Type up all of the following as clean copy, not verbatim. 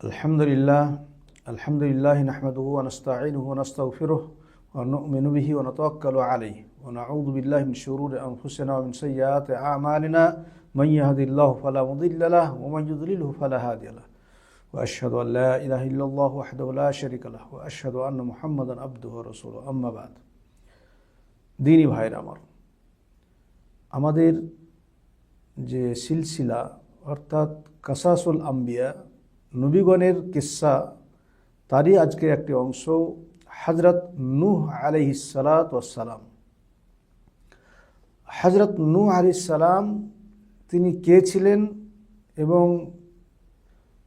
আলহামদুলিল্লাহ নাহমাদুহু ওয়া নাস্তাঈনুহু ওয়া নাস্তাগফিরুহু ওয়া নু'মিনু বিহি ওয়া নাতাওয়াক্কালু আলাইহি ওয়া নাউযু বিল্লাহি মিন শুরুরি আনফুসিনা ওয়া মিন সাইয়্যাতি আ'মালিনা মান ইয়াহদিহিল্লাহু ফালা মুদিল্লা লাহু ওয়া মান ইউদ্লিলহু ফালা হাদিয়া লাহু ওয়া আশহাদু আন লা ইলাহা ইল্লাল্লাহু ওয়াহদাহু লা শারীকা লাহু ওয়া আশহাদু আন্না মুহাম্মাদান আবদুহু ওয়া রাসূলুহু আম্মা বা'দ। দ্বীনি ভাইরা আমার, আমাদের যে সিলসিলা অর্থাৎ কাসাসুল আম্বিয়া, নবীগণের কিস্সা, তারই আজকে একটি অংশ হযরত নূহ আলাইহিস সালাতু ওয়াস সালাম। হযরত নূহ আলাইহিস সালাম তিনি কে ছিলেন এবং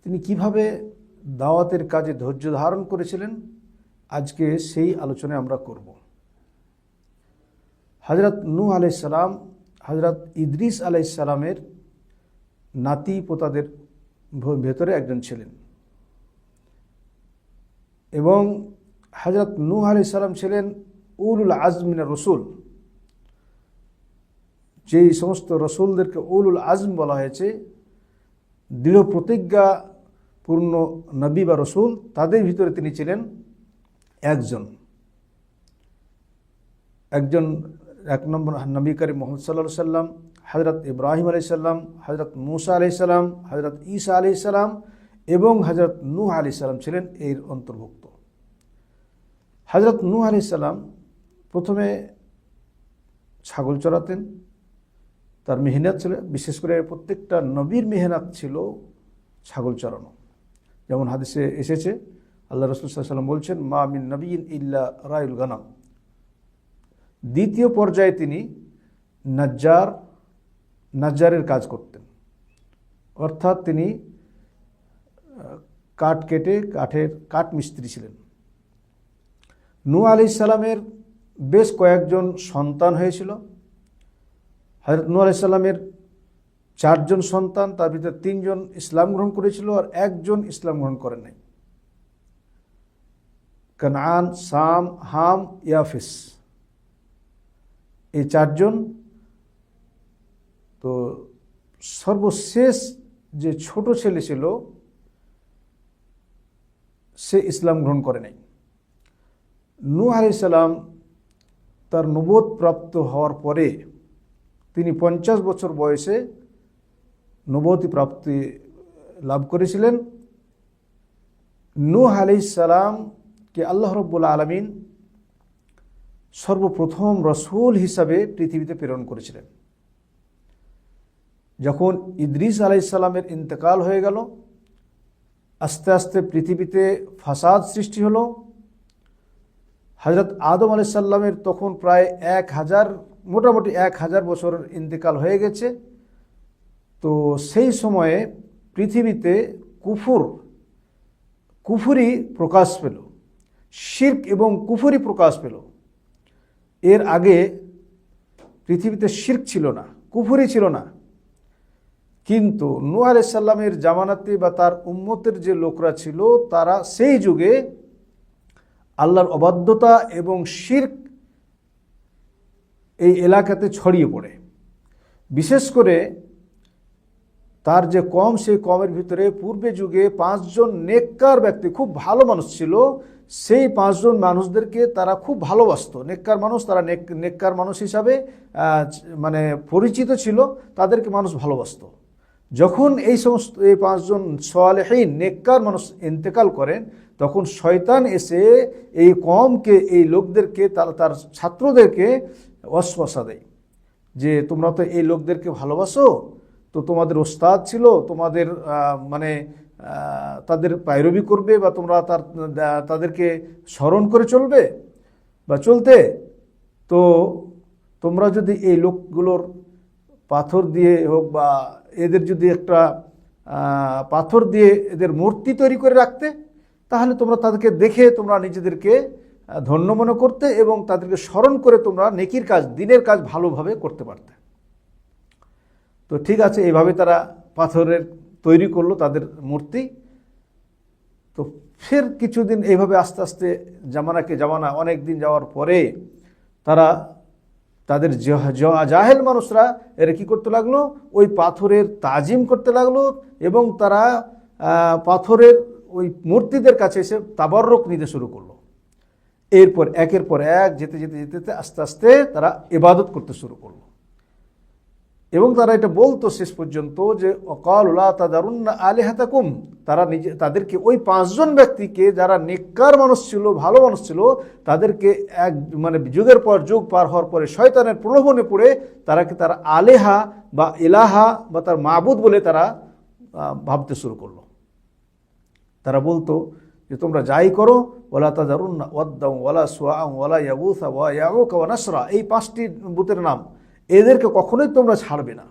তিনি কিভাবে দাওয়াতের কাজে ধৈর্য ধারণ করেছিলেন, আজকে সেই আলোচনায় আমরা করব। হযরত নূহ আলাইহিস সালাম হযরত ইদ্রিস আলাইহিস সালামের নাতি পোতাদের ভেতরে একজন ছিলেন এবং হযরত নূহ আলাইহিস সালাম ছিলেন উলুল আজম মিনার রাসূল। যেই সমস্ত রসুলদেরকে উলুল আজম বলা হয়েছে, দৃঢ় প্রতিজ্ঞা পূর্ণ নবী বা রসুল, তাদের ভিতরে তিনি ছিলেন একজন। এক নম্বর নবী করিম মুহাম্মদ সাল্লাল্লাহু আলাইহি সাল্লাম, হযরত ইব্রাহিম আলাইহিস সালাম, হযরত মূসা আলাইহিস সালাম, হযরত ঈসা আলাইহিস সালাম এবং হযরত নূহ আলাইহিস সালাম ছিলেন এর অন্তর্ভুক্ত। হযরত নূহ আলাইহিস সালাম প্রথমে ছাগল চড়াতেন, তার মেহনত ছিল, বিশেষ করে প্রত্যেকটা নবীর মেহনত ছিল ছাগল চড়ানো। যেমন হাদিসে এসেছে, আল্লাহ রাসূল সাল্লাল্লাহু আলাইহি ওয়াসাল্লাম বলছেন, মা মিন নবিয়্যিন ইল্লা রাইউল গানাম। দ্বিতীয় পর্যায়ে তিনি নাজ্জারের কাজ করতেন, অর্থাৎ তিনি কাঠ কেটে কাঠ মিস্ত্রি ছিলেন। নূহ আলাইহিস সালামের বেশ কয়েকজন সন্তান হয়েছিল। হযরত নূহ আলাইহিস সালামের 4 জন সন্তান, তার ভিতরে 3 জন ইসলাম গ্রহণ করেছিল আর 1 জন ইসলাম গ্রহণ করেন নাই। কানান, সাম, হাম, ইয়াফিস, এই 4 জন। তো সর্বশেষ যে ছোট ছেলে ছিল সে ইসলাম গ্রহণ করে নাই। নূহ আলাইহিস সালাম তার নবুয়ত প্রাপ্ত হওয়ার পরে তিনি 50 বছর বয়সে নবুয়তি প্রাপ্তি লাভ করেছিলেন। নূহ আলাইহিস সালামকে আল্লাহ রাব্বুল আলামিন সর্বপ্রথম রসুল হিসাবে পৃথিবীতে প্রেরণ করেছিলেন। যখন ইদ্রিস আলাইহিস সালামের ইন্তেকাল হয়ে গেল, আস্তে আস্তে পৃথিবীতে ফাসাদ সৃষ্টি হলো। হযরত আদম আলাইহিস সালামের তখন প্রায় 1000 বছরের ইন্তেকাল হয়ে গেছে। তো সেই সময়ে পৃথিবীতে কুফরি প্রকাশ পেল, শিরক এবং কুফরি প্রকাশ পেল। এর আগে পৃথিবীতে শিরক ছিল না, কুফরি ছিল না, কিন্তু নূহ আলাইহিস সালামের জামানাতে বা তার উম্মতের যে লোকরা ছিল, তারা সেই যুগে আল্লাহর অবাধ্যতা এবং শিরক এই এলাকাতে ছড়িয়ে পড়ে। বিশেষ করে তার যে কম, সেই কমের ভিতরে পূর্বে যুগে 5 জন নেককার ব্যক্তি, খুব ভালো মানুষ ছিল, সেই 5 জন মানুষদেরকে তারা খুব ভালোবাসত। নেককার মানুষ, তারা নেককার মানুষ হিসাবে মানে পরিচিত ছিল, তাদেরকে মানুষ ভালোবাসত। যখন এই 5 জন সালেহীন নেককার মানুষ ইন্তেকাল করেন, তখন শয়তান এসে এই কওমকে, এই লোকদেরকে, তার ছাত্রদেরকে ওয়াসওয়াসা দেয় যে তোমরা তো এই লোকদেরকে ভালোবাসো, তো তোমাদের ওস্তাদ ছিল, তোমাদের তাদের পায়রবি করবে বা তোমরা তাদেরকে স্মরণ করে চলবে বা চলতে, তো তোমরা যদি এই লোকগুলোর পাথর দিয়ে হোক বা এদের যদি একটা পাথর দিয়ে এদের মূর্তি তৈরি করে রাখতে, তাহলে তোমরা তাদেরকে দেখে তোমরা নিজেদেরকে ধন্য মনে করতে এবং তাদেরকে স্মরণ করে তোমরা নেকির কাজ, দিনের কাজ ভালোভাবে করতে পারতে। তো ঠিক আছে, এইভাবে তারা পাথরের তৈরি করলো তাদের মূর্তি। তো ফের কিছুদিন এইভাবে আস্তে আস্তে জামানা অনেক দিন যাওয়ার পরে তাদের জাহেল মানুষরা এরা কি করতে লাগলো, ওই পাথরের তাজিম করতে লাগলো এবং তারা পাথরের ওই মূর্তিদের কাছে এসে তাবাররুক নিতে শুরু করলো। এরপর একের পর এক যেতে যেতে যেতে আস্তে আস্তে তারা ইবাদত করতে শুরু করলো এবং তারা এটা বলতো শেষ পর্যন্ত যে ওয়াকালু লা তাযারুন্না আলিহাতাকুম, তারা তাদেরকে ওই 5 জন ব্যক্তিকে যারা নেককার মানুষ ছিল, ভালো মানুষ ছিল, তাদেরকে যুগের পর যুগ পার হওয়ার পরে শয়তানের প্রলোভনে পড়ে তারা আলেহা বা ইলাহা বা তার মাবুদ বলে তারা ভাবতে শুরু করলো। তারা বলতো যে তোমরা যাই করো, ওয়ালা তাযারুন্না ওয়াদ্দাম ওয়ালা সুআম ওয়ালা ইয়াগুসা ওয়া ইয়াউকা ওয়া নাসরা, এই 5টি বুতের নাম, এদেরকে কখনোই তোমরা ছাড়বে না।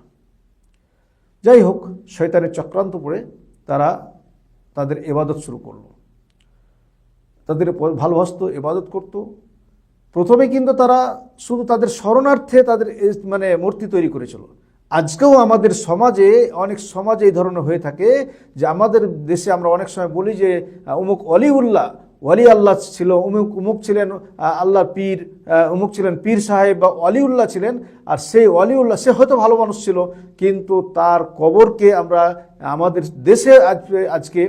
যাই হোক, শয়তানের চক্রান্ত পড়ে তারা তাদের ইবাদত শুরু করলো, তাদের ভালোবাসতো, ইবাদত করত। প্রথমে কিন্তু তারা শুধু তাদের শরণার্থে তাদের মূর্তি তৈরি করেছিল। আজকেও আমাদের সমাজে, অনেক সমাজে এই ধরনের হয়ে থাকে যে আমাদের দেশে আমরা অনেক সময় বলি যে অমুক ওয়ালি আল্লাহ ছিল, অমুক ছিলেন আল্লাহর পীর, অমুক ছিলেন পীর সাহেব বা ওয়ালিউল্লাহ ছিলেন, আর সেই ওয়ালিউল্লাহ সে হয়তো ভালো মানুষ ছিল, কিন্তু তার কবরকে আমরা আমাদের দেশে আজকে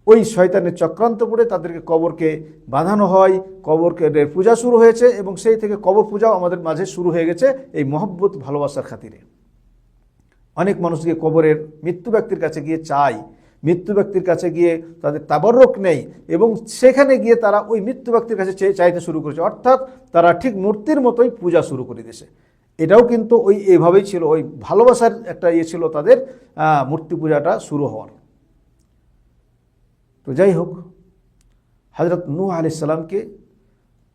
ওই শয়তানের চক্রান্ত পড়ে তাদেরকে কবরকে বাঁধানো হয়, কবরকে পূজা শুরু হয়েছে এবং সেই থেকে কবর পূজাও আমাদের মাঝে শুরু হয়ে গেছে এই মহব্বত ভালোবাসার খাতিরে। অনেক মানুষ গিয়ে কবরের মৃত্যু ব্যক্তির কাছে গিয়ে চায়, মৃত্যু ব্যক্তির কাছে গিয়ে তাদের তাবাররুক নেই এবং সেখানে গিয়ে তারা ওই মৃত্যু ব্যক্তির কাছে চাইতে শুরু করেছে, অর্থাৎ তারা ঠিক মূর্তির মতোই পূজা শুরু করে দিয়েছে। এটাও কিন্তু এইভাবেই ছিল, ওই ভালোবাসার একটা ছিল তাদের মূর্তি পূজাটা শুরু হওয়ার। তো যাই হোক, হযরত নূহ আলাইহিস সালামকে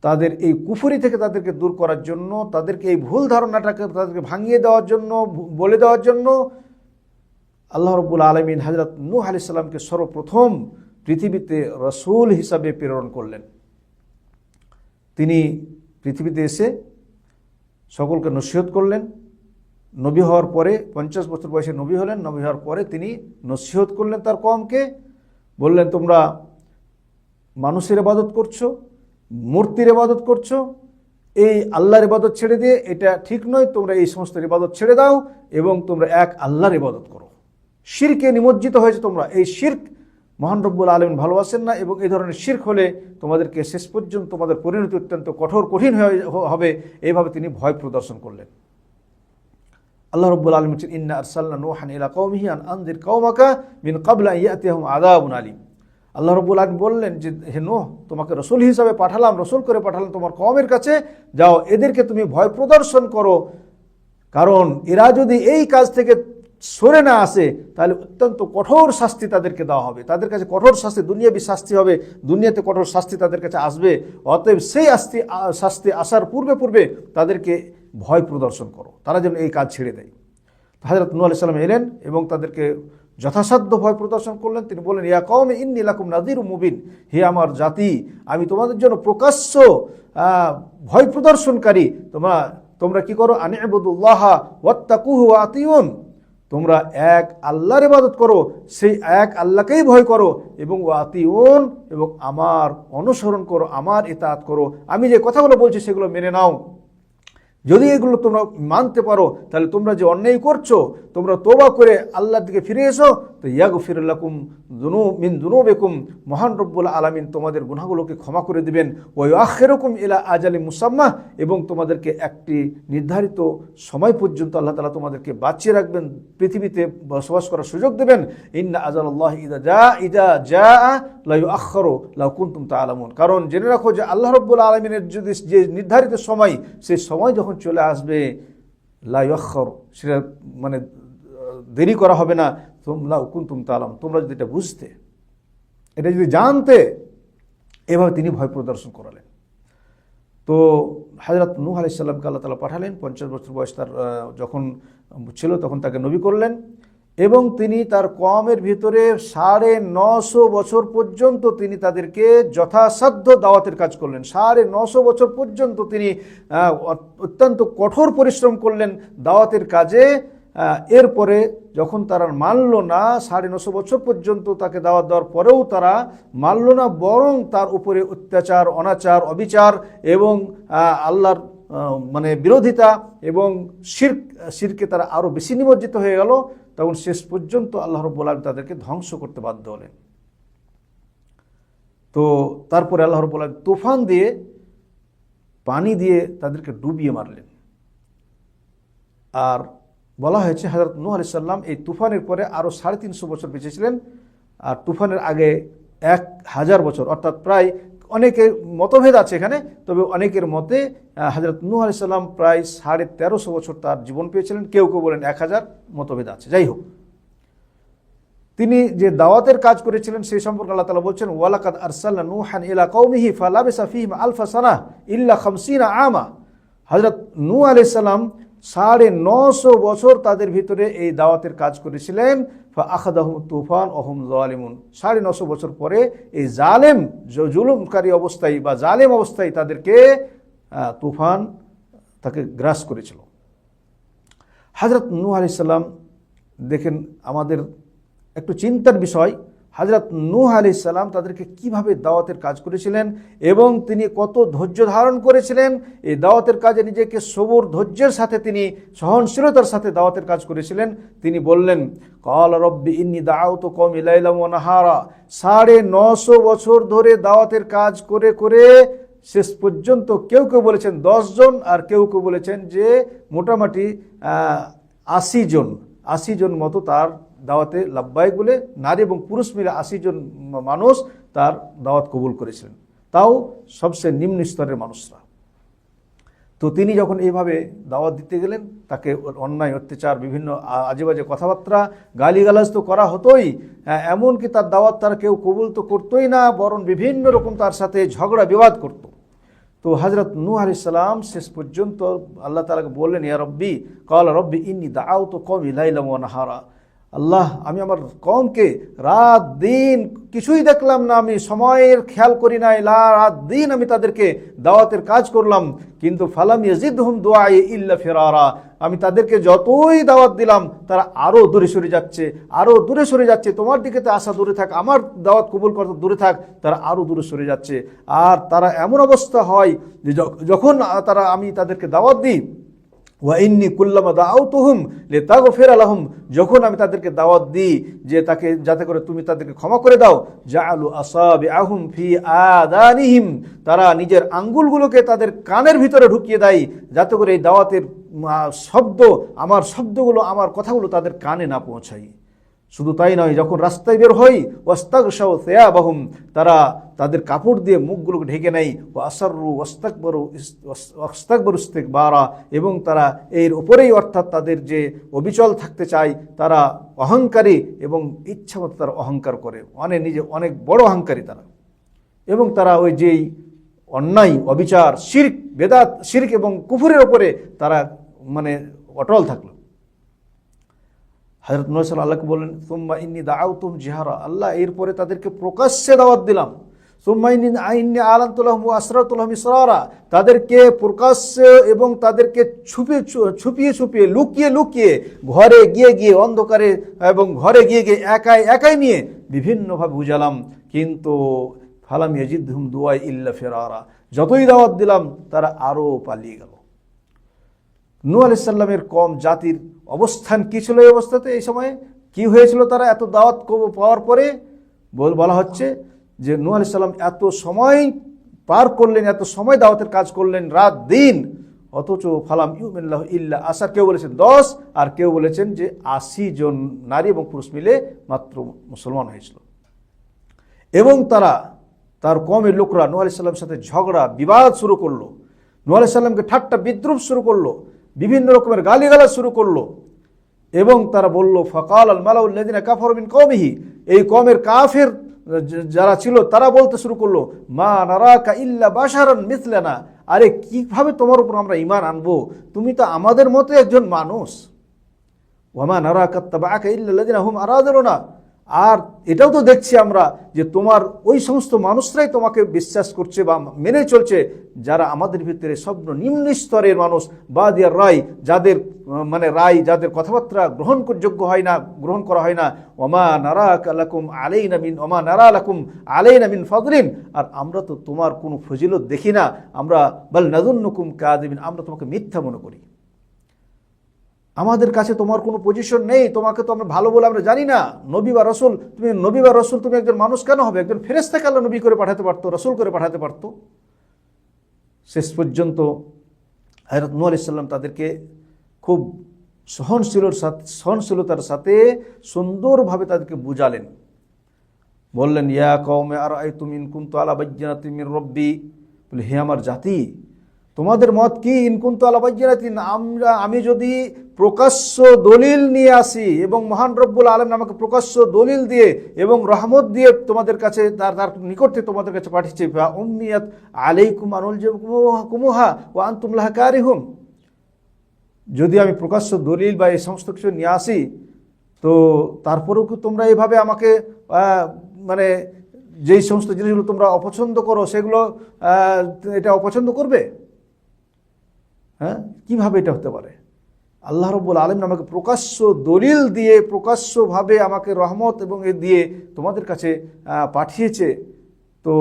তাদের এই কুফরি থেকে তাদেরকে দূর করার জন্য, তাদেরকে এই ভুল ধারণাটাকে তাদেরকে ভাঙিয়ে দেওয়ার জন্য, বলে দেওয়ার জন্য আল্লাহ রাব্বুল আলামিন হযরত নূহ আলাইহিস সালামকে সর্বপ্রথম পৃথিবীতে রাসূল হিসাবে প্রেরণ করলেন। তিনি পৃথিবীতে এসে সকলকে নসিহত করলেন। নবী হওয়ার পরে 50 বছর বয়সে নবী হলেন। নবী হওয়ার পরে তিনি নসিহত করলেন তার কওমকে, বললেন তোমরা মানুষের ইবাদত করছো, মূর্তির ইবাদত করছো, এই আল্লাহর ইবাদত ছেড়ে দিয়ে এটা ঠিক নয়, তোমরা এই সমস্ত ইবাদত ছেড়ে দাও এবং তোমরা এক আল্লাহর ইবাদত করো। শিরকে নিমজ্জিত হয়েছে তোমরা, এই শিরক মহান রব্বুল আলামিন ভালোবাসেন না এবং এই ধরনের শিরক হলে তোমাদেরকে শেষ পর্যন্ত তোমাদের পরিণতি অত্যন্ত কঠিন হবে, এইভাবে তিনি ভয় প্রদর্শন করলেন। আল্লাহ রাব্বুল আলামিন বলেন, ইন্না আরসালনা নূহান ইলা কওমিহি আন আনজির কওমাকা মিন ক্বাবলি আন ইয়াতিয়াহুম আযাবুন আলীম। আল্লাহ রাব্বুল আলামিন বললেন যে হে নূহ, তোমাকে রাসূল হিসাবে পাঠালাম, রাসূল করে পাঠালাম তোমার কওমের কাছে, যাও এদেরকে তুমি ভয় প্রদর্শন করো, কারণ এরা যদি এই কাজ থেকে সরে না আসে তাহলে অত্যন্ত কঠোর শাস্তি তাদেরকে দেওয়া হবে, তাদের কাছে কঠোর শাস্তি, দুনিয়াবী শাস্তি হবে, দুনিয়াতে কঠোর শাস্তি তাদের কাছে আসবে। অতএব সেই শাস্তি আসার পূর্বে তাদেরকে ভয় প্রদর্শন করো, তারা যেন এই কাজ ছেড়ে দেয়। হযরত নূহ আলাইহিস সালাম এলেন এবং তাদেরকে যথাসাধ্য ভয় প্রদর্শন করলেন। তিনি বললেন, ইয়া কওমি ইন্নী লাকুম নাযীরুম মুবিন, হে আমার জাতি, আমি তোমাদের জন্য প্রকাশ্য ভয় প্রদর্শনকারী। তোমরা কি করো, আনি'বুদুল্লাহা ওয়াত্তাকুহু ওয়া আতিউন, তোমরা এক আল্লাহর ইবাদত করো, সেই এক আল্লাহকেই ভয় করো এবং ওয়াতিউন, এবং আমার অনুসরণ করো, আমার ইতাআত করো, আমি যে কথাগুলো বলছি সেগুলো মেনে নাও। যদি এগুলো তোমরা মানতে পারো তাহলে তোমরা যে অন্যায় করছো, তোমরা তওবা করে আল্লাহর দিকে ফিরে এসো, তো ইয়াগফির লাকুম মিন যুনুবিকুম, মহান রব্বুল আলামিন তোমাদের গুনাহগুলোকে ক্ষমা করে দিবেন। ওয়া ইউআখিরুকুম ইলা আজালিম মুসাম্মা, এবং তোমাদেরকে একটি নির্ধারিত সময় পর্যন্ত আল্লাহ তাআলা তোমাদেরকে বাঁচিয়ে রাখবেন, পৃথিবীতে বসবাস করার সুযোগ দেবেন। ইন্না আজালাল্লাহি ইযা জাআ লা ইউআখিরু লাউ কুনতুম তা'লামুন, কারণ জেনে রাখো যে আল্লাহ রব্বুল আলামিনের যদি যে নির্ধারিত সময়, সেই সময় যখন চলে আসবে, লা ইউআখির, সেটা দেরি করা হবে না। লাউ কুনতুম তা'লামুন, তোমরা যদি এটা বুঝতে, এটা যদি জানতে, এভাবে তিনি ভয় প্রদর্শন করালেন। তো হযরত নূহ আলাইহিস সালামকে আল্লাহ তাআলা পাঠালেন। 50 বছর বয়স তার যখন ছিল তখন তাকে নবী করলেন এবং তিনি তার কওমের ভিতরে 950 বছর পর্যন্ত তিনি তাদেরকে যথাসাধ্য দাওয়াতের কাজ করলেন। 950 বছর পর্যন্ত তিনি অত্যন্ত কঠোর পরিশ্রম করলেন দাওয়াতের কাজে। এরপরে যখন তারা মানল না, 950 বছর পর্যন্ত তাকে দাওয়াত দেওয়ার পরেও তারা মানল না, বরং তার উপরে অত্যাচার, অনাচার, অবিচার এবং আল্লাহর বিরোধিতা এবং শিরকে তারা আরও বেশি নিমজ্জিত হয়ে গেল। তখন শেষ পর্যন্ত আল্লাহ রাব্বুল আলামিন তাদেরকে ধ্বংস করতে বাধ্য হলেন। তো তারপরে আল্লাহ রাব্বুল আলামিন তুফান দিয়ে, পানি দিয়ে তাদেরকে ডুবিয়ে মারলেন। আর বলা হয়েছে হযরত নূহ আলাইহিস সালাম এই তুফানের পরে আরও 350 বছর বেঁচে ছিলেন, আর তুফানের আগে 1000 বছর, অর্থাৎ প্রায়, অনেকের মতভেদ আছে এখানে, তবে অনেকের মতে হযরত নূহ আলাইহিস সালাম প্রায় 1350 বছর তার জীবন পেয়েছিলেন, কেউ কেউ বলেন 1000, মতভেদ আছে। যাই হোক, তিনি যে দাওয়াতের কাজ করেছিলেন সেই সম্পর্কে আল্লাহ তাআলা বলছেন, ওয়ালাকাদ আরসালনা নূহান ইলা কওমিহি ফালাবিসা ফীহিম আলফা সানাহ ইল্লা 50 আমা। হযরত নূহ আলাইহিস সালাম 950 বছর তাদের ভিতরে এই দাওয়াতের কাজ করেছিলেন। ফাআখাযাহুম তুফান ওয়া হুম যালিমুন। 950 বছর পরে এই জালেম, জুলুমকারী অবস্থায় বা জালেম অবস্থায় তাদেরকে তুফান তাকে গ্রাস করেছিল। হযরত নূহ আলাইহিস সালাম, দেখেন আমাদের একটু চিন্তার বিষয়, হযরত নূহ আলাইহিস সালাম তাদেরকে কিভাবে দাওয়াতের কাজ করেছিলেন এবং তিনি কত ধৈর্য ধারণ করেছিলেন। এই দাওয়াতের কাজে নিজেকে সবুর, ধৈর্যের সাথে তিনি সহনশীলতার সাথে দাওয়াতের কাজ করেছিলেন। তিনি বললেন, ক্বালা রব্বি ইন্নী দাআউতু কওমি লাইলাম ওয়া নাহারা। 950 বছর ধরে দাওয়াতের কাজ করে করে শেষ পর্যন্ত কেউ কেউ বলেছেন 10 জন, আর কেউ কেউ বলেছেন যে মোটামুটি 80 জন মতো তার দাওয়াতে লাব্বাইক বলে, নারী এবং পুরুষ মিলে 80 জন মানুষ তার দাওয়াত কবুল করেছিলেন, তাও সবচেয়ে নিম্ন স্তরের মানুষরা। তো তিনি যখন এইভাবে দাওয়াত দিতে গেলেন, তাকে অন্যায়, অত্যাচার, বিভিন্ন আজে বাজে কথাবার্তা, গালিগালাজ তো করা হতোই, এমনকি তার দাওয়াত তারা কেউ কবুল তো করতোই না, বরং বিভিন্ন রকম তার সাথে ঝগড়া বিবাদ করত। তো হযরত নূহ আলাইহিস সালাম শেষ পর্যন্ত আল্লাহ তাআলাকে বললেন, ইয়া রব্বি, ক্বালা রব্বি ইন্নী দাআউতু কওমি লাইলাম ওয়া নাহারা। আল্লাহ, আমি আমার কওমকে রাত দিন কিছুই দেখলাম না, আমি সময়ের খেয়াল করি নাই, রাত দিন আমি তাদেরকে দাওয়াতের কাজ করলাম, কিন্তু ফালাম ইয়াজিদহুম দুআই ইল্লা ফিরারা। আমি তাদেরকে যতই দাওয়াত দিলাম তারা আরও দূরে সরে যাচ্ছে, আরও দূরে সরে যাচ্ছে। তোমার দিকে তো আসা দূরে থাক, আমার দাওয়াত কবুল করতে দূরে থাক, তারা আরও দূরে সরে যাচ্ছে। আর তারা এমন অবস্থা হয় যে যখন আমি তাদেরকে দাওয়াত দিই, ওয়া ইন্নী কুল্লামা দাআউতুহুম লিতাগফিরা লাহুম, যখন আমি তাদেরকে দাওয়াত দিই যে যাতে করে তুমি তাদেরকে ক্ষমা করে দাও, জাআলু আসাবিআহুম ফি আযানিহিম, তারা নিজের আঙ্গুলগুলোকে তাদের কানের ভিতরে ঢুকিয়ে দেয়, যাতে করে এই দাওয়াতের আমার শব্দগুলো, আমার কথাগুলো তাদের কানে না পৌঁছায়। শুধু তাই নয়, যখন রাস্তায় বের হই, ওয়াস্তাগশাউ সিয়াবাহুম, তারা তাদের কাপড় দিয়ে মুখগুলোকে ঢেকে নেয়, ওয়া আসাররু ওয়াস্তাকবারু ইস্তিকবারা, এবং তারা এর উপরেই, অর্থাৎ তাদের যে অবিচল থাকতে চায়, তারা অহংকারী এবং ইচ্ছামতো তারা অহংকার করে, অনেক বড় অহংকারী তারা। এবং তারা ওই যেই অন্যায়, অবিচার, শিরক, বেদাত, শিরক এবং কুফরের উপরে তারা অটল থাকলো। হযরত নূহ সাল্লাল্লাহু আলাইহি বলেন, সুম্মা ইন্নী দাআউতুহুম জিহারা, আল্লাহ এরপরে তাদেরকে প্রকাশ্যে দাওয়াত দিলাম। সুম্মা ইন্নী আলানতু লাহুম ওয়া আসরারতু লাহুম ইসরারা, তাদেরকে প্রকাশ্যে এবং তাদেরকে ছুপিয়ে ছুপিয়ে, লুকিয়ে লুকিয়ে, ঘরে গিয়ে গিয়ে, অন্ধকারে এবং ঘরে গিয়ে গিয়ে একাই নিয়ে বিভিন্নভাবে বুঝালাম, কিন্তু ফালাম ইয়াজিদহুম দুআই ইল্লা ফিরারা, যতই দাওয়াত দিলাম তারা আরও পালিয়ে গেল। নূহ আলাইহিস সালামের কওম জাতির অবস্থান কি ছিল? এই অবস্থাতে এই সময়ে কি হয়েছিল? তারা এত দাওয়াত পাওয়ার পরে বলা হচ্ছে যে নূহ আলাইহিস সালাম এত সময় পার করলেন, এত সময় দাওয়াতের কাজ করলেন, রাত দিন, অথচ ফালাম ইউমিন লাহু ইল্লা আসার, কেউ বলেছেন 10, আর কেউ বলেছেন যে 80 জন নারী এবং পুরুষ মিলে মাত্র মুসলমান হয়েছিল। এবং তার কওমের লোকরা নূহ আলাইহিস সালামের সাথে ঝগড়া বিবাদ শুরু করলো, নূহ আলাইহিস সালামকে ঠাট্টা বিদ্রুপ শুরু করলো, বিভিন্ন রকমের গালিগালাজ শুরু করলো। এবং তারা বলল, ফাকাল আল মালাউ আল্লাযিনা কাফারু মিন কওমিহি, এই কওমের কাফের যারা ছিল তারা বলতে শুরু করলো, মা নারাকা ইল্লা বাশারান মিসলানা, আরে কিভাবে তোমার উপর আমরা ঈমান আনবো, তুমি তো আমাদের মতো একজন মানুষ। ওয়া মা নারাকা তাবাআকা ইল্লা আল্লাযিনা হুম আরাযিলুনা, আর এটাও তো দেখছি আমরা যে তোমার ওই সমস্ত মানুষরাই তোমাকে বিশ্বাস করছে বা মেনে চলছে যারা আমাদের ভিতরে নিম্ন স্তরের মানুষ, বাদিয়ার রায়, যাদের যাদের কথাবার্তা গ্রহণযোগ্য হয় না, গ্রহণ করা হয় না। ওমা নারাকা লাকুম আলাইনা মিন ফাদলিন, আর আমরা তো তোমার কোনো ফজিলত দেখি না, আমরা বাল নাযুন্নুকুম কাযিবিন, আমরা তোমাকে মিথ্যা মনে করি। আমাদের কাছে তোমার কোনো পজিশন নেই, তোমাকে তো আমরা ভালো বলে আমরা জানি না। নবী বা রসুল, তুমি নবী বা রসুল, তুমি একজন মানুষ কেন হবে? একজন ফেরেশতাকে আল্লাহ নবী করে পাঠাতে পারতো, রসুল করে পাঠাতে পারতো। শেষ পর্যন্ত হযরত নূহ আলাইহিস সালাম তাদেরকে খুব সহনশীলতার সাথে সুন্দরভাবে তাদেরকে বুঝালেন। বললেন, ইয়া কওমে আরাআইতুম ইন কুনতু আলা বায়্যিনাতিন মির রাব্বি, বলে হে আমার জাতি, তোমাদের মত কি? ইন কুনতু আলা বায়্যিনাতিন, আমি যদি প্রকাশ্য দলিল নিয়ে আসি এবং মহান রব্বুল আলামিন আমাকে প্রকাশ্য দলিল দিয়ে এবং রহমত দিয়ে তোমাদের কাছে তার নিকট থেকে তোমাদের কাছে পাঠিয়েছে, ফা উম্মিয়াত আলাইকুম আনুলজিমুকুমুহা ওয়া আনতুম লাহা কারিহুন, যদি আমি প্রকাশ্য দলিল বা এই সমস্ত কিছু নিয়ে আসি, তো তারপরেও কি তোমরা এইভাবে আমাকে মানে যেই সমস্ত জিনিসগুলো তোমরা অপছন্দ করো সেগুলো এটা অপছন্দ করবে? হ্যাঁ, কিভাবে এটা হতে পারে? আল্লাহ রাব্বুল আলামিন আমাকে প্রকাশ্য দলিল দিয়ে প্রকাশ্যভাবে আমাকে রহমত এবং এ দিয়ে তোমাদের কাছে পাঠিয়েছে, তো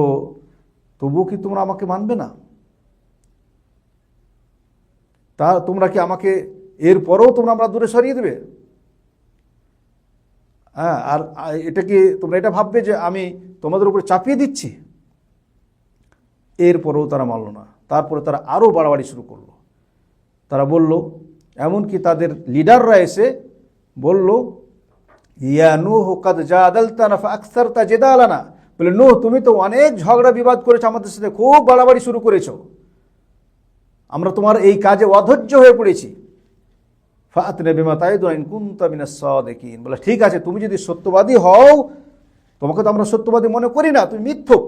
তবুও কি তোমরা আমাকে মানবে না? তা তোমরা কি আমাকে এরপরেও তোমরা আমরা দূরে সরিয়ে দেবে? হ্যাঁ, আর এটা কি তোমরা এটা ভাববে যে আমি তোমাদের উপরে চাপিয়ে দিচ্ছি? এরপরেও তারা মানল না। তারপরে তারা আরও বাড়াবাড়ি শুরু করলো। তারা বলল, এমনকি তাদের লিডাররা এসে বলল, ইয়া নূহ কাদ জাদালতানা ফাআকসারতা জিদালানা, বলে নূহ তুমি তো অনেক ঝগড়া বিবাদ করেছো আমাদের সাথে, খুব বাড়াবাড়ি শুরু করেছো, আমরা তোমার এই কাজে অধৈর্য হয়ে পড়েছি। ফাআতিনা বিমা তাইদুনা ইন কুনতা মিনাস সাদিকিন, বলে ঠিক আছে, তুমি যদি সত্যবাদী হও, তোমাকে তো আমরা সত্যবাদী মনে করি না, তুমি মিথ্যুক,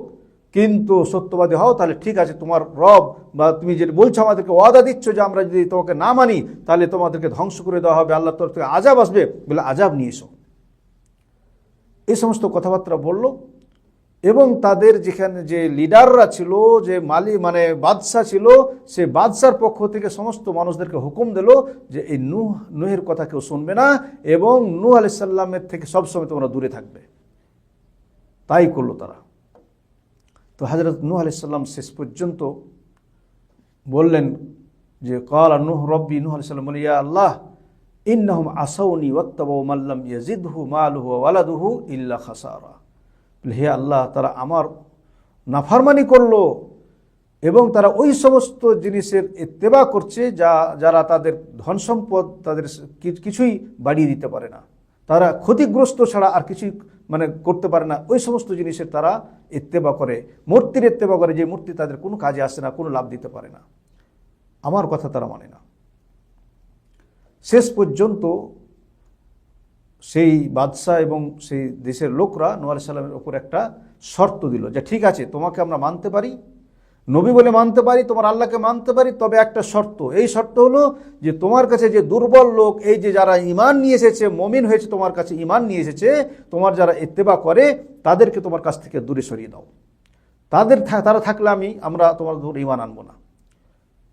কিন্তু সত্যবাদী হও তাহলে ঠিক আছে, তোমার রব বা তুমি যেটা বলছো আমাদেরকে ওয়াদা দিচ্ছ যে আমরা যদি তোমাকে না মানি তাহলে তোমাদেরকে ধ্বংস করে দেওয়া হবে, আল্লাহর তরফ থেকে আযাব আসবে, বলে আযাব নিয়ে এসো। এই সমস্ত কথাবার্তা বলল। এবং তাদের যেখানে যে লিডাররা ছিল, যে মানে বাদশাহ ছিল, সে বাদশার পক্ষ থেকে সমস্ত মানুষদেরকে হুকুম দিল যে এই নূহের কথা কেউ শুনবে না এবং নূহ আলাইহিস সালামের থেকে সবসময় তোমরা দূরে থাকবে। তাই করলো তারা। তো হযরত নূহ আলাইহিস সালাম শেষ পর্যন্ত বললেন যে ক্বালা নূহ রব্বি, নূহ আলাইহিস সালাম বলে, ইয়া আল্লাহ, ইন্নাহুম আসাউনি ওয়াত্তাবাউ মান লাম ইয়াজিদহু মালুহু ওয়া ওয়ালাদুহু ইল্লা খাসারা, হে আল্লাহ, তারা আমার নাফরমানি করলো এবং তারা ওই সমস্ত জিনিসের ইত্তেবা করছে যারা তাদের ধন সম্পদ তাদের কিছুই বাড়িয়ে দিতে পারে না, তারা ক্ষতিগ্রস্ত ছাড়া আর কিছুই মানে করতে পারে না, ওই সমস্ত জিনিসের তারা ইত্তেবা করে, মূর্তির ইত্তেবা করে, যে মূর্তি তাদের কোনো কাজে আসে না, কোনো লাভ দিতে পারে না, আমার কথা তারা মানে না। শেষ পর্যন্ত সেই বাদশাহ এবং সেই দেশের লোকরা নূহ আলাইহিস সালামের উপর একটা শর্ত দিল যে ঠিক আছে, তোমাকে আমরা মানতে পারি, নবী বলে মানতে পারি, তোমার আল্লাহকে মানতে পারি, তবে একটা শর্ত, এই শর্ত হলো যে তোমার কাছে যে দুর্বল লোক, এই যে যারা ঈমান নিয়ে এসেছে, মুমিন হয়েছে, তোমার কাছে ঈমান নিয়ে এসেছে, তোমার যারা ইত্তেবা করে তাদেরকে তোমার কাছ থেকে দূরে সরিয়ে দাও, তারা থাকলে আমরা তোমার দূর ঈমান আনবো না।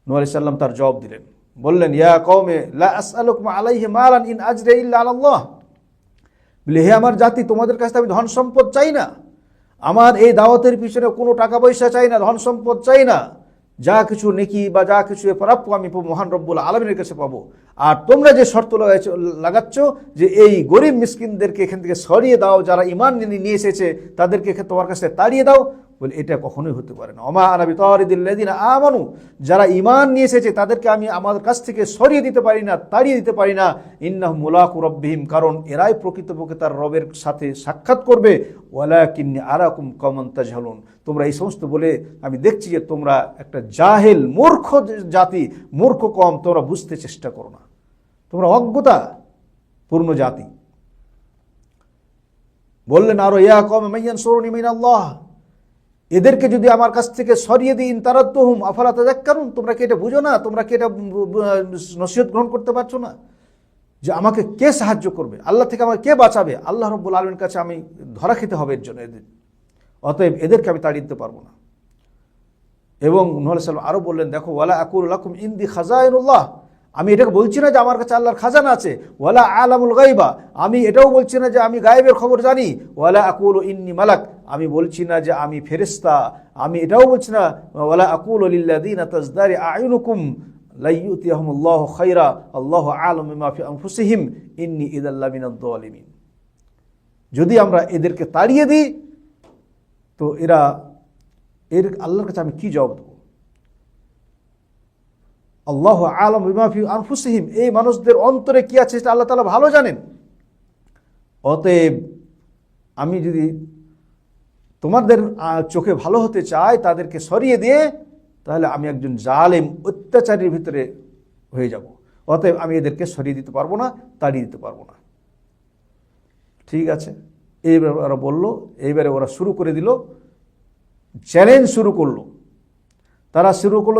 নূহ আলাইহিস সালাম তার জবাব দিলেন, বললেন, ইয়া কওমে লা আসআলুকুম আলাইহি মালান ইন আজরি ইল্লা আলাল্লাহ, বলে হে আমার জাতি, তোমাদের কাছে আমি ধন সম্পদ চাই না, আমার এই দাওয়াতের পিছনে কোনো টাকা পয়সা চাই না, ধন সম্পদ চাই না, যা কিছু নেকি বা যা কিছু প্রাপ্য আমি মহান রব্বুল আলামিনের কাছে পাবো। আর তোমরা যে শর্ত লাগাচ্ছ যে এই গরিব মিসকিনদেরকে এখান থেকে সরিয়ে দাও, যারা ঈমান নিয়ে এসেছে তাদেরকে তোমার কাছে তাড়িয়ে দাও, বলে এটা কখনোই হতে পারে না। ওমা আনা বিতারিদিল্লাযিনা আমানু, যারা ঈমান নিয়ে এসেছে তাদেরকে আমি আমার কাছ থেকে সরিয়ে দিতে পারি না, তাড়িয়ে দিতে পারি না। ইন্নাহুম মুলাকু রাব্বিহিম, কারণ এরাই প্রকৃতপক্ষে তার রবের সাথে সাক্ষাৎ করবে। ওয়ালাকিন্নী আরাকুম কওমান তাজহালুন, তোমরা এই সমস্ত বলে আমি দেখছি যে তোমরা একটা জাহেল মূর্খ জাতি, মূর্খ কম, তোমরা বুঝতে চেষ্টা করো না, তোমরা অজ্ঞতা পূর্ণ জাতি। বললেন আরো, ইয়া কওম মাইয়ানসুরুনি মিনাল্লাহ, এদেরকে যদি আমার কাছ থেকে সরিয়ে দিন, তারাদ্দুহুম আফালা তাযাক্কারুন, তোমরা কি এটা বুঝো না, তোমরা কি এটা নসিহত গ্রহণ করতে পারছো না যে আমাকে কে সাহায্য করবে, আল্লাহ থেকে আমাকে কে বাঁচাবে, আল্লাহ রাব্বুল আলামিনের কাছে আমি ধরা খেতে হবে এর জন্য, অতএব এদেরকে আমি তাড়িয়ে দিতে পারবো না। এবং নূহ আলাইহিস সালাম আরো বললেন, দেখো, ওয়ালা আকুলু লাকুম ইনদি খাজাইনুল্লাহ, আমি এটাকে বলছি না যে আমার কাছে আল্লাহর খাজানা আছে, ওয়ালা আলামুল গায়বা, আমি এটাও বলছি না যে আমি গায়েবের খবর জানি, ওয়ালা আকুলু ইন্নী মালাক, আমি বলছি না যে আমি ফেরেশতা, আমি এটাও বলছি না, ওয়ালা আকুলু লিল্লাযিনা তাজদারি আ'ইনুকুম লা ইউতিয়াহুমুল্লাহু খায়রা আল্লাহু আ'লামু বিমা ফি আনফুসিহিম ইন্নী ইযাল লামিনাদ যালিমিন। যদি আমরা এদেরকে তাড়িয়ে দিই তো এর আল্লাহর কাছে আমি কি জবাব দেব? আল্লাহু আ'লামু বিমা ফি আনফুসিহিম, এই মানুষদের অন্তরে কি আছে সেটা আল্লাহ তাআলা ভালো জানেন। অতএব আমি যদি তোমাদের চোখে ভালো হতে চাই, তাদেরকে সরিয়ে দিয়ে, তাহলে আমি একজন জালেম অত্যাচারীর ভিতরে হয়ে যাব। অতএব আমি এদেরকে সরিয়ে দিতে পারবো না, তাড়িয়ে দিতে পারবো না। ঠিক আছে, এইবার ওরা বলল, এইবারে ওরা শুরু করে দিল, চ্যালেঞ্জ শুরু করলো।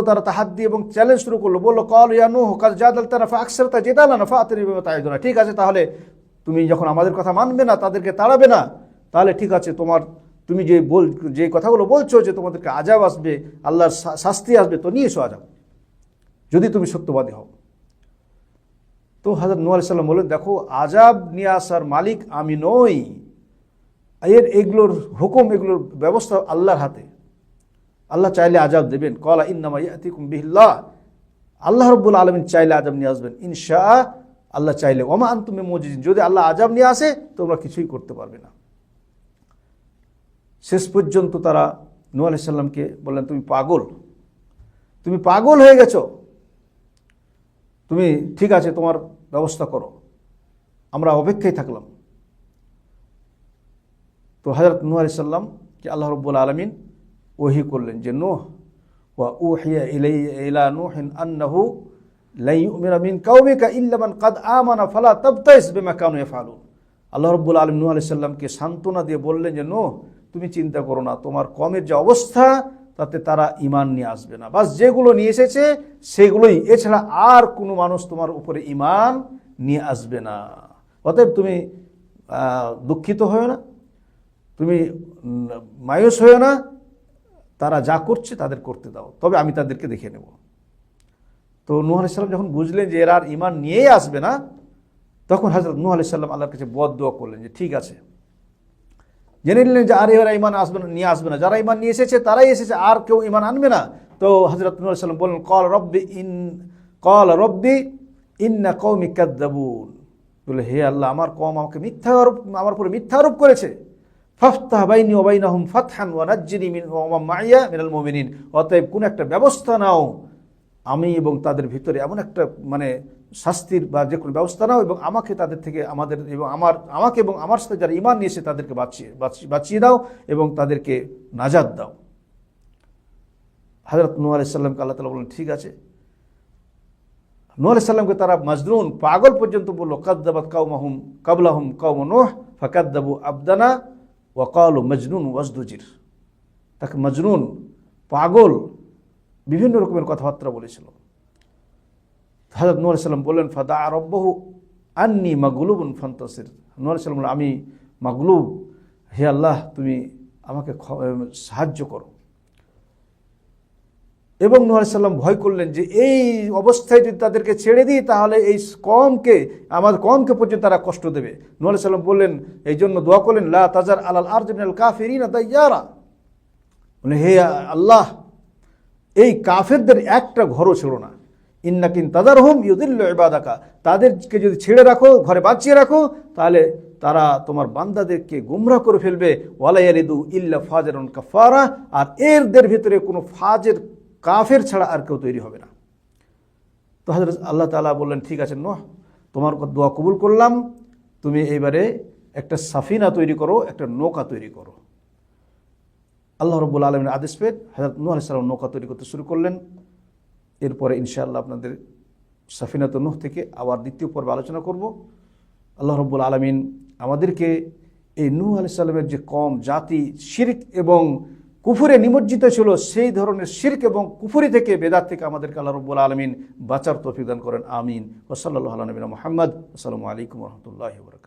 তারা তাহাদ্দি এবং চ্যালেঞ্জ শুরু করলো। বললো, ক্বালু ইয়া নূহ কাদ জাদালতানা ফাআকসারতা জিদালানা ফাআতিনি বিমা তাইদুনা। ঠিক আছে, তাহলে তুমি যখন আমাদের কথা মানবে না, তাদেরকে তাড়াবে না, তাহলে ঠিক আছে, তুমি যে কথাগুলো বলছো যে তোমাদেরকে আযাব আসবে, আল্লাহর শাস্তি আসবে, তো নিয়ে এসো আযাব, যদি তুমি সত্যবাদী হও। তো হযরত নূহ আলাইহিস সালাম বললেন, দেখো, আযাব নিয়ে আসার মালিক আমি নই, এগুলোর হুকুম, এগুলোর ব্যবস্থা আল্লাহর হাতে। আল্লাহ চাইলে আযাব দেবেন। ক্বালা ইন্নামা ইয়াতিকুম বিহিল্লাহ, আল্লাহ রাব্বুল আলামিন চাইলে আযাব নিয়ে আসবেন, ইনশাআ, আল্লাহ চাইলে। ওমা আনতুম বিমুজিজিন, যদি আল্লাহ আযাব নিয়ে আসে তোমরা কিছুই করতে পারবে না। শেষ পর্যন্ত তারা নূহ আলাইহিস সালামকে বললেন, তুমি পাগল হয়ে গেছো, তুমি ঠিক আছে, তোমার ব্যবস্থা করো, আমরা অপেক্ষায় থাকলাম। তো হযরত নূহ আলাইহিস সালামকে আল্লাহ রাব্বুল আলামিন ওহী করলেন যে, নূহ ওয়া উহিয়া ইলা নূহিন আন্নাহু লা ইউমিনা মিন কাওমিকা ইল্লা মান কাদ আমানা ফালা তাবতাইস বিমা কানু ইয়াফআলুন। আল্লাহ রাব্বুল আলামিন নূহ আলাইহিস সালামকে সান্ত্বনা দিয়ে বললেন যে, নূহ, তুমি চিন্তা করো না, তোমার কওমের যে অবস্থা তাতে তারা ঈমান নিয়ে আসবে না। বাস যেগুলো নিয়ে এসেছে সেগুলোই, এছাড়া আর কোনো মানুষ তোমার উপরে ঈমান নিয়ে আসবে না। অতএব তুমি দুঃখিত হয়ো না, তুমি মায়ুস হয়ো না, তারা যা করছে তাদের করতে দাও, তবে আমি তাদেরকে দেখে নেব। তো নূহ আলাইহিস সালাম যখন বুঝলেন যে এরা আর ঈমান নিয়েই আসবে না, তখন হযরত নূহ আলাইহিস সালাম আল্লাহর কাছে বদদোয়া করলেন যে, ঠিক আছে, জেনে নিলেন যে আর এরা ঈমান নিয়ে আসবে না, যারা ঈমান নিয়ে এসেছে তারাই এসেছে, আর কেউ ঈমান আনবে না। তো হযরত নূহ আলাইহিস সালাম বললেন, ক্বালা রব্বি ইন্না কওমি কাযযাবুন, বলে, হে আল্লাহ, আমার কওম আমার উপরে মিথ্যা আরোপ করেছে। ফাফতাহ বাইনি ওয়া বাইনাহুম ফাতহান ওয়া নাজ্জিনি ওয়া মান মাইয়া মিনাল মুমিনিন। অতএব কোন একটা ব্যবস্থা নাও, আমি এবং তাদের ভিতরে এমন একটা শাস্তির বা যে কোনো ব্যবস্থা নাও, এবং আমাকে তাদের থেকে আমাকে এবং আমার সাথে যারা ঈমান নিয়েছে তাদেরকে বাঁচিয়ে দাও এবং তাদেরকে নাজাত দাও। হযরত নূহ আলাইহিস সালামকে আল্লাহ তাআলা বললেন, ঠিক আছে। নূহ আলাইহিস সালামকে তারা মাজনুন, পাগল পর্যন্ত বলল, কাযযাবাত কাওমাহুম কাবলাহুম কাওম নূহ ফাকাযযাবু আবদানা ওয়া ক্বালু মাজনুন ওয়াজদুজির। তাকে মাজনুন, পাগল, বিভিন্ন রকমের কথাবার্তা বলেছিল। হযরত নূহ আলাইহিস সালাম বললেন, ফাদা রাব্বাহু আন্নী মাগলুবুন ফান্তাসির। নূহ আলাইহিস সালাম বললেন, আমি মাগলুব, হে আল্লাহ, তুমি আমাকে সাহায্য করো। এবং নূহ আলাইহিস সালাম ভয় করলেন যে এই অবস্থায় যদি তাদেরকে ছেড়ে দিই, তাহলে এই আমাদের কওমকে পর্যন্ত তারা কষ্ট দেবে। নূহ আলাইহিস সালাম বললেন, এই জন্য দোয়া করলেন, লা তাজার আলাল আরদি মিনাল কাফিরিনা দাইয়ারা, বলে, হে আল্লাহ, এই কাফেরদের একটা ঘরও ছেড়ো না। ইন্নাকা ইন তাযারহুম ইউদিল্লু ইবাদাকা, তাদেরকে যদি ছেড়ে রাখো, ঘরে বাঁচিয়ে রাখো, তাহলে তারা তোমার বান্দাদেরকে গুমরাহ করে ফেলবে। ওয়ালা ইয়ালিদু ইল্লা ফাজিরুন কাফারা, আর এরদের ভিতরে কোনো ফাজির কাফের ছাড়া আর কেউ তৈরি হবে না। তো হযরত আল্লাহ তাআলা বললেন, ঠিক আছে নূহ, তোমার দোয়া কবুল করলাম, তুমি এইবারে একটা সাফিনা তৈরি করো, একটা নৌকা তৈরি করো। আল্লাহ রাব্বুল আলামিনের আদেশ পেয়ে হযরত নূহ আলাইহিস সালাম নৌকা তৈরি করতে শুরু করলেন। এরপরে ইনশাআল্লাহ আপনাদের সাফিনাতুন নূহ থেকে আবার দ্বিতীয় পর্বে আলোচনা করব। আল্লাহ রাব্বুল আলামিন আমাদেরকে এই নূহ আলাইহিস সালামের যে কওম, জাতি শিরক এবং কুফরে নিমজ্জিত ছিল, সেই ধরনের শিরক এবং কুফরি থেকে, বেদাত থেকে আমাদেরকে আল্লাহ রাব্বুল আলামিন বাঁচার তৌফিক দান করেন। আমিন। ওয়া সাল্লাল্লাহু আলা নবিয়িনা মুহাম্মদ। আসসালামু আলাইকুম ওয়া রাহমাতুল্লাহি ওয়া বারাকাতুহু।